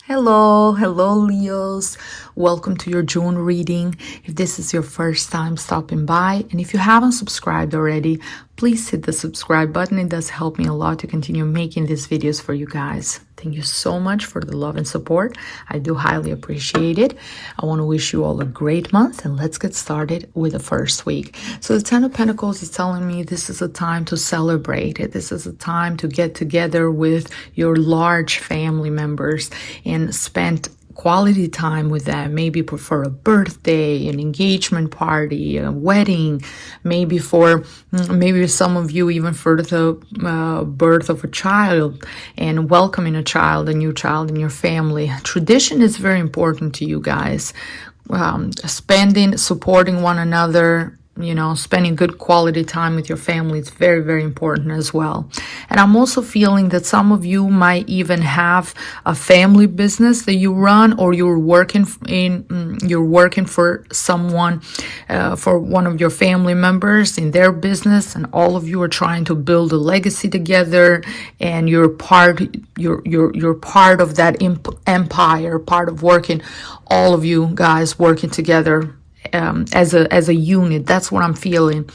Hello, Leos. Welcome to your June reading. If this is your first time stopping by, and if you haven't subscribed already, please hit the subscribe button. It does help me a lot to continue making these videos for you guys. Thank you so much for the love and support. I do highly appreciate it. I want to wish you all a great month, and let's get started with the first week. So the Ten of Pentacles is telling me this is a time to celebrate it. This is a time to get together with your large family members and spend quality time with them. Maybe for a birthday, an engagement party, a wedding, maybe some of you even for the birth of a child and welcoming a new child in your family. Tradition is very important to you guys. Supporting one another, spending good quality time with your family is very, very important as well. And I'm also feeling that some of you might even have a family business that you run, or you're working for someone, for one of your family members in their business, and all of you are trying to build a legacy together, and you're part of that empire, part of working, all of you guys working together as a unit. That's what I'm feeling.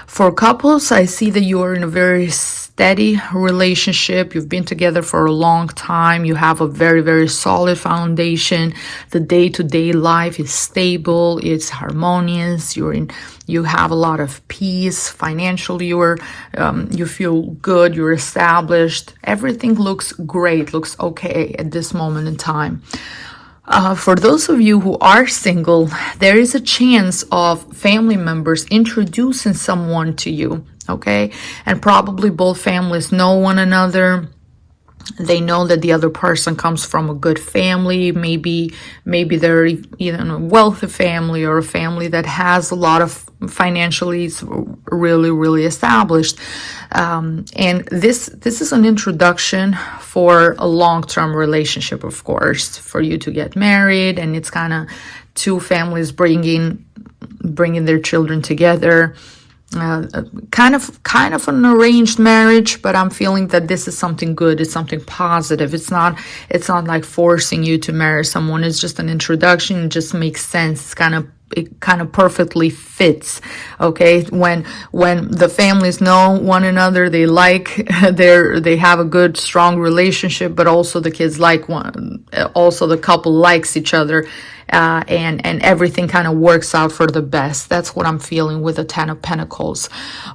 For couples, I see that you are in a very steady relationship. You've been together for a long time. You have a very, very solid foundation. The day-to-day life is stable. It's harmonious. You have a lot of peace. Financially, you feel good. You're established. Everything looks great, looks okay at this moment in time. For those of you who are single, there is a chance of family members introducing someone to you, okay? And probably both families know one another. They know that the other person comes from a good family. Maybe they're either a wealthy family or a family that has a lot of financially really, really established. And this is an introduction for a long-term relationship, of course, for you to get married. And it's kind of two families bringing their children together. Kind of an arranged marriage, but I'm feeling that this is something good. It's something positive. It's not like forcing you to marry someone. It's just an introduction. It just makes sense. It kind of perfectly fits. Okay, when the families know one another, they have a good, strong relationship, but also the kids like one. Also, the couple likes each other. And everything kind of works out for the best. That's what I'm feeling with the Ten of Pentacles.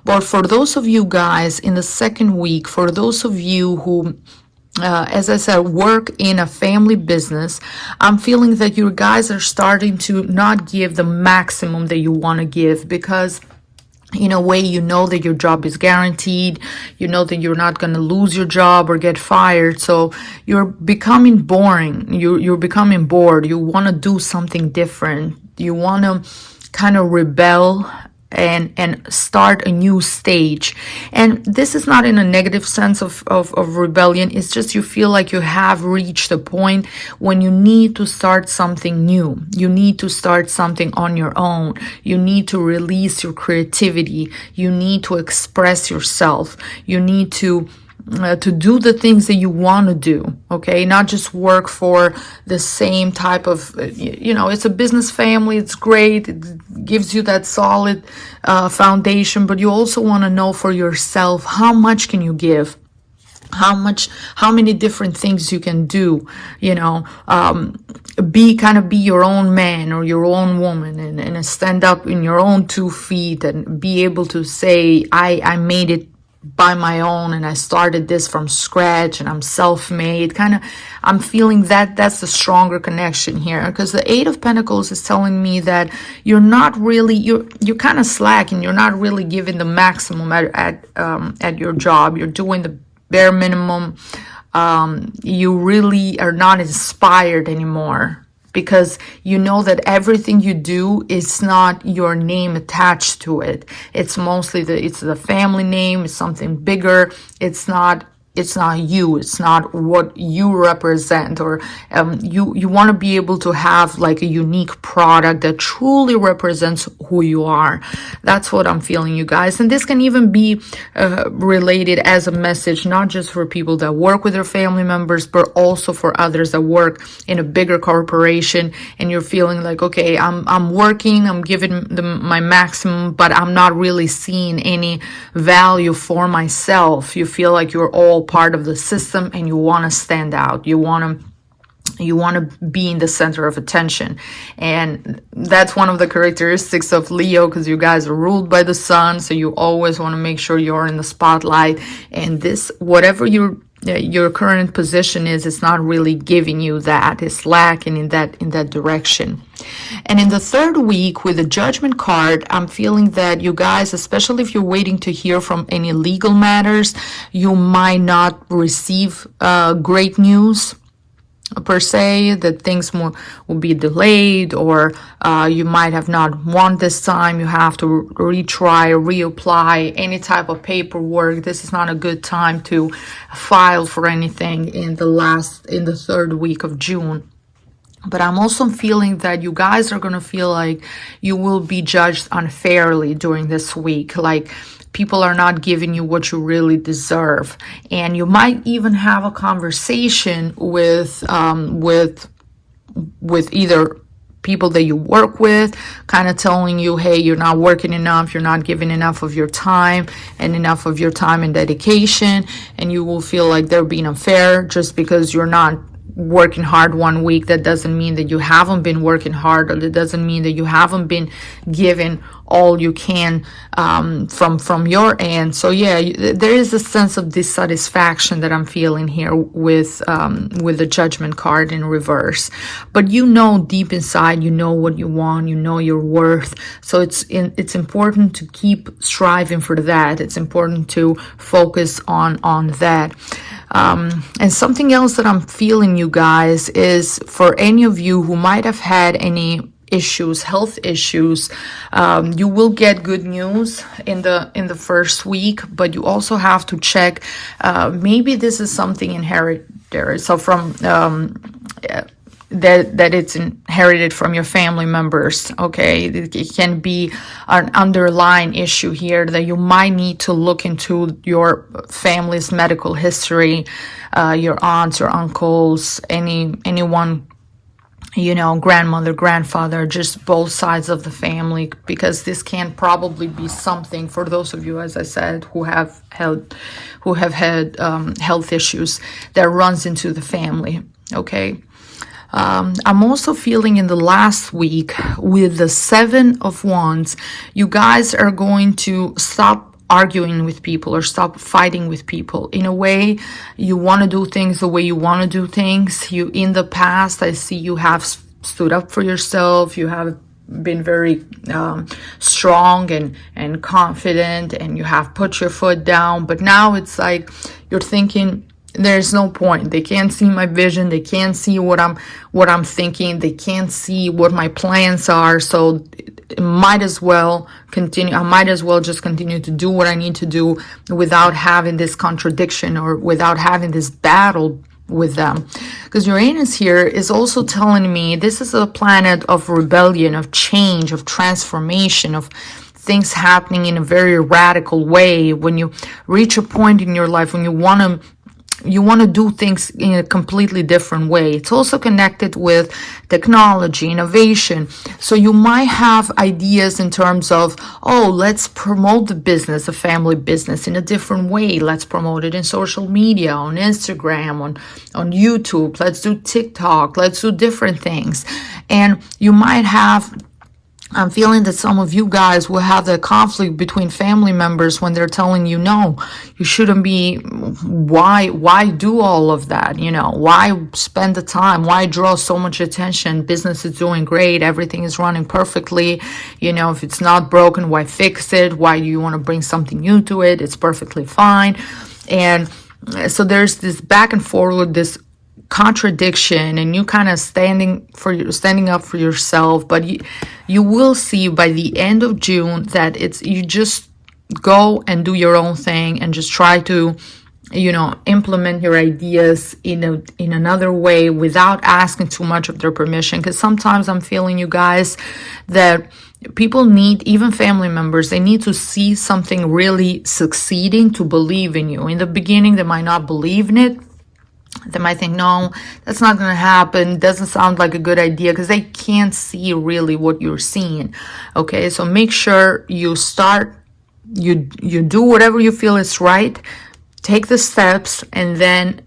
But for those of you guys in the second week, for those of you who, as I said, work in a family business, I'm feeling that you guys are starting to not give the maximum that you want to give, because in a way, you know that your job is guaranteed. You know that you're not going to lose your job or get fired. So you're becoming boring. You're becoming bored. You want to do something different. You want to kind of rebel and start a new stage. And this is not in a negative sense of rebellion. It's just you feel like you have reached a point when you need to start something new. You need to start something on your own. You need to release your creativity. You need to express yourself. You need to do the things that you want to do, okay? Not just work for the same type of, it's a business family. It's great. It gives you that solid foundation, but you also want to know for yourself, how much can you give? How many different things you can do, be your own man or your own woman, and stand up in your own 2 feet and be able to say, I made it by my own, and I started this from scratch, and I'm self-made. I'm feeling that that's the stronger connection here, because the Eight of Pentacles is telling me that you're not really, you're kind of slacking. You're not really giving the maximum at your job. You're doing the bare minimum. You really are not inspired anymore, because you know that everything you do is not your name attached to it. It's mostly it's the family name. It's something bigger. It's not it's not you, it's not what you represent, or you want to be able to have like a unique product that truly represents who you are. That's what I'm feeling, you guys. And this can even be related as a message, not just for people that work with their family members, but also for others that work in a bigger corporation, and you're feeling like, okay, I'm working, I'm giving my maximum, but I'm not really seeing any value for myself. You feel like you're all part of the system and you want to stand out. You want to be in the center of attention. And that's one of the characteristics of Leo, because you guys are ruled by the sun. So you always want to make sure you're in the spotlight. And this, whatever your current position is, it's not really giving you that. It's lacking in that direction. And in the third week with the Judgment card, I'm feeling that you guys, especially if you're waiting to hear from any legal matters, you might not receive great news per se, that things will be delayed, or you might have not won this time. You have to retry, reapply any type of paperwork. This is not a good time to file for anything in the third week of June. But I'm also feeling that you guys are going to feel like you will be judged unfairly during this week. Like people are not giving you what you really deserve. And you might even have a conversation with either people that you work with, kind of telling you, hey, you're not working enough, you're not giving enough of your time and dedication. And you will feel like they're being unfair just because you're not working hard one week. That doesn't mean that you haven't been working hard, or that doesn't mean that you haven't been giving all you can from your end. So yeah, there is a sense of dissatisfaction that I'm feeling here with the Judgment card in reverse. But you know, deep inside, you know what you want, you know your worth. So it's important to keep striving for that. It's important to focus on that. And something else that I'm feeling, you guys, is for any of you who might have had any issues, health issues, you will get good news in the first week, but you also have to check, maybe this is something inherited, so from that it's inherited from your family members. Okay, it can be an underlying issue here that you might need to look into your family's medical history, your aunts, your uncles, anyone, you know, grandmother, grandfather, just both sides of the family, because this can probably be something for those of you, as I said, who have had health issues that runs into the family. Okay. I'm also feeling in the last week with the Seven of Wands, you guys are going to stop arguing with people or stop fighting with people. In a way, you want to do things the way you want to do things. You, in the past, I see you have stood up for yourself. You have been very strong and confident, and you have put your foot down. But now it's like you're thinking, there's no point. They can't see my vision. They can't see what I'm thinking. They can't see what my plans are. So it might as well continue. I might as well just continue to do what I need to do without having this contradiction or without having this battle with them. Because Uranus here is also telling me this is a planet of rebellion, of change, of transformation, of things happening in a very radical way. When you reach a point in your life when you want to do things in a completely different way. It's also connected with technology, innovation. So you might have ideas in terms of, oh, let's promote the business, a family business, in a different way. Let's promote it in social media, on Instagram, on YouTube. Let's do TikTok. Let's do different things. And you might have, I'm feeling that some of you guys will have the conflict between family members when they're telling you, no, you shouldn't be, why do all of that? You know, why spend the time? Why draw so much attention? Business is doing great. Everything is running perfectly. You know, if it's not broken, why fix it? Why do you want to bring something new to it? It's perfectly fine. And so there's this back and forth, this contradiction, and you kind of standing up for yourself. But you will see by the end of June that you just go and do your own thing and just try to implement your ideas in another way without asking too much of their permission. Because sometimes I'm feeling, you guys, that people need, even family members, they need to see something really succeeding to believe in you. In the beginning, they might not believe in it. They might think, no, that's not going to happen. Doesn't sound like a good idea, because they can't see really what you're seeing. Okay, so make sure you start, you do whatever you feel is right. Take the steps, and then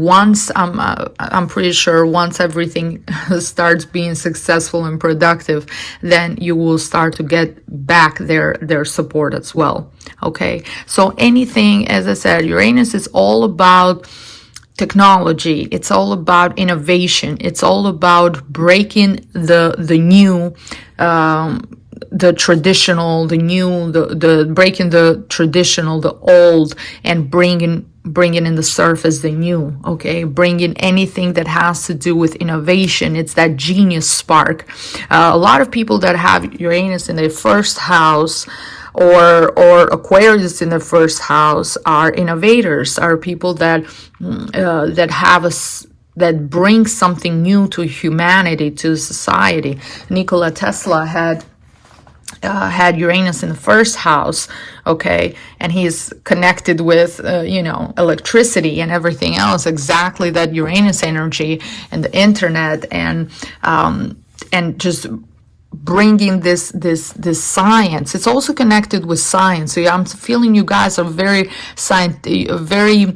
once I'm pretty sure once everything starts being successful and productive, then you will start to get back their support as well. Okay, so anything, as I said, Uranus is all about technology. It's all about innovation. It's all about breaking the new, the traditional, the new, the breaking the traditional, the old, and bringing in the surface the new. Okay, bringing anything that has to do with innovation. It's that genius spark. A lot of people that have Uranus in their first house, or Aquarius in the first house, are innovators, are people that that bring something new to humanity, to society. Nikola Tesla had Uranus in the first house, okay, and he's connected with electricity and everything else, exactly that Uranus energy, and the internet, and just bringing this science. It's also connected with science. So I'm feeling you guys are very scientifically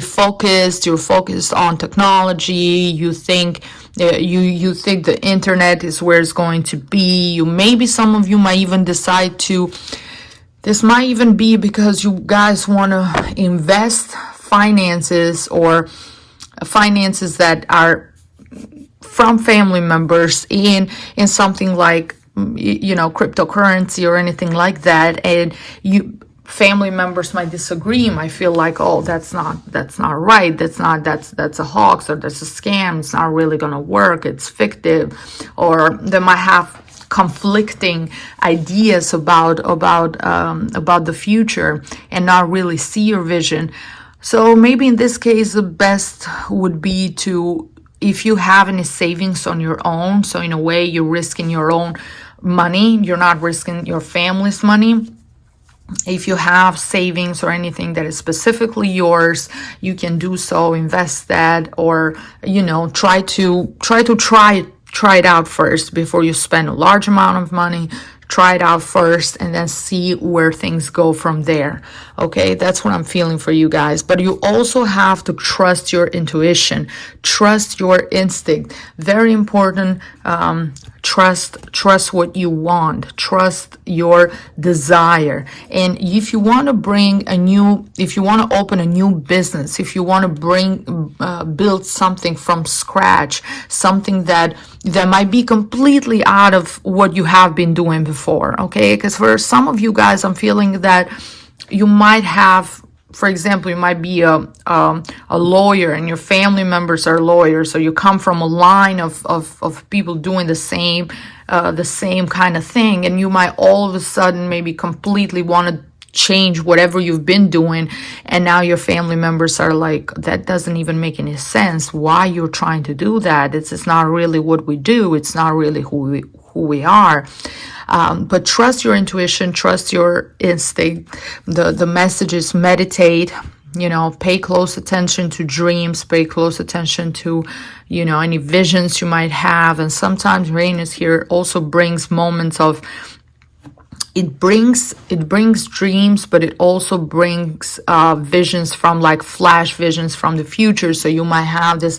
focused. You're focused on technology. You think you think the internet is where it's going to be. Maybe some of you might even decide to, this might even be because you guys want to invest finances, or finances that are from family members in something like cryptocurrency or anything like that, and family members might disagree, might feel like, oh, that's not right, that's a hoax, or that's a scam, it's not really gonna work, it's fictive, or they might have conflicting ideas about the future and not really see your vision. So maybe in this case the best would be to, if you have any savings on your own, so in a way you're risking your own money, you're not risking your family's money. If you have savings or anything that is specifically yours, you can do so, invest that, or try it out first before you spend a large amount of money. Try it out first and then see where things go from there. Okay, that's what I'm feeling for you guys. But you also have to trust your intuition, trust your instinct. Very important. Trust what you want, trust your desire. And if you want to if you want to open a new business, if you want to build something from scratch, something that might be completely out of what you have been doing before, okay? Because for some of you guys, I'm feeling that you might have, for example, you might be a lawyer and your family members are lawyers, so you come from a line of people doing the same kind of thing, and you might all of a sudden maybe completely want to change whatever you've been doing, and now your family members are like, that doesn't even make any sense. Why you're trying to do that? It's not really what we do. It's not really who we are. But trust your intuition, trust your instinct. The message is meditate, pay close attention to dreams, pay close attention to, any visions you might have. And sometimes Uranus here also brings moments of, it brings dreams, but it also brings visions from, like, flash visions from the future. So you might have this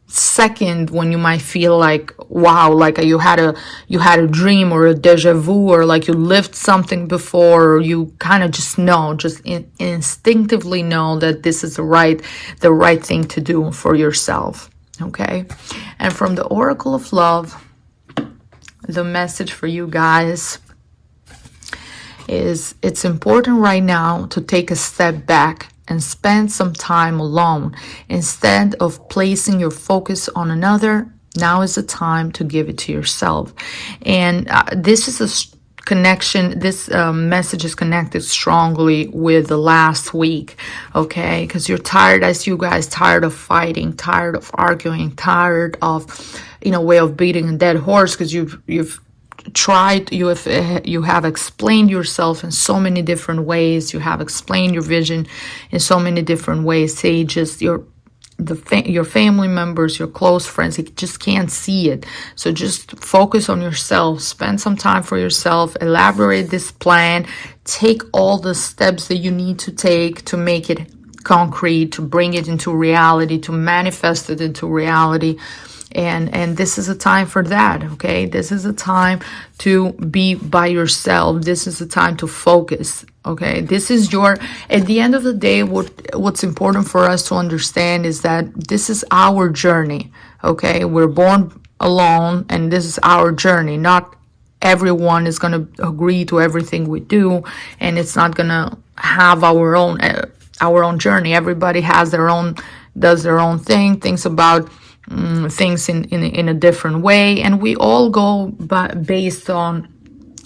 second when you might feel like, wow, like you had a dream or a deja vu, or like you lived something before, or you kind of just know, instinctively know that this is the right thing to do for yourself. Okay. And from the Oracle of Love, the message for you guys is, it's important right now to take a step back and spend some time alone. Instead of placing your focus on another, now is the time to give it to yourself. And this is a connection, this message is connected strongly with the last week, okay? Because you're tired, as you guys, tired of fighting, tired of arguing, tired of, in a way, of beating a dead horse, because you've tried, you have explained yourself in so many different ways. You have explained your vision in so many different ways. Sages, your family members, your close friends, they just can't see it. So just focus on yourself, spend some time for yourself, elaborate this plan, take all the steps that you need to take to make it concrete, to bring it into reality, to manifest it into reality. And this is a time for that, okay? This is a time to be by yourself. This is a time to focus, okay? This is at the end of the day, what's important for us to understand is that this is our journey, okay? We're born alone, and this is our journey. Not everyone is going to agree to everything we do, and it's not going to have our own journey. Everybody does their own thing, thinks about things in a different way, and we all go based on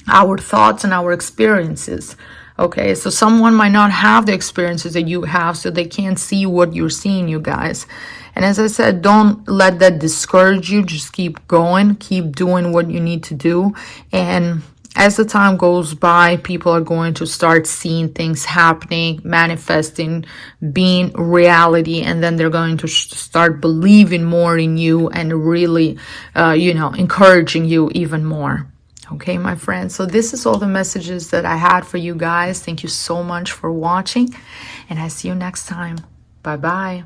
our thoughts and our experiences, okay? So someone might not have the experiences that you have, so they can't see what you're seeing, you guys. And as I said, don't let that discourage you. Just keep going, keep doing what you need to do. And as the time goes by, people are going to start seeing things happening, manifesting, being reality, and then they're going to start believing more in you and really, encouraging you even more. Okay, my friends. So this is all the messages that I had for you guys. Thank you so much for watching, and I see you next time. Bye-bye.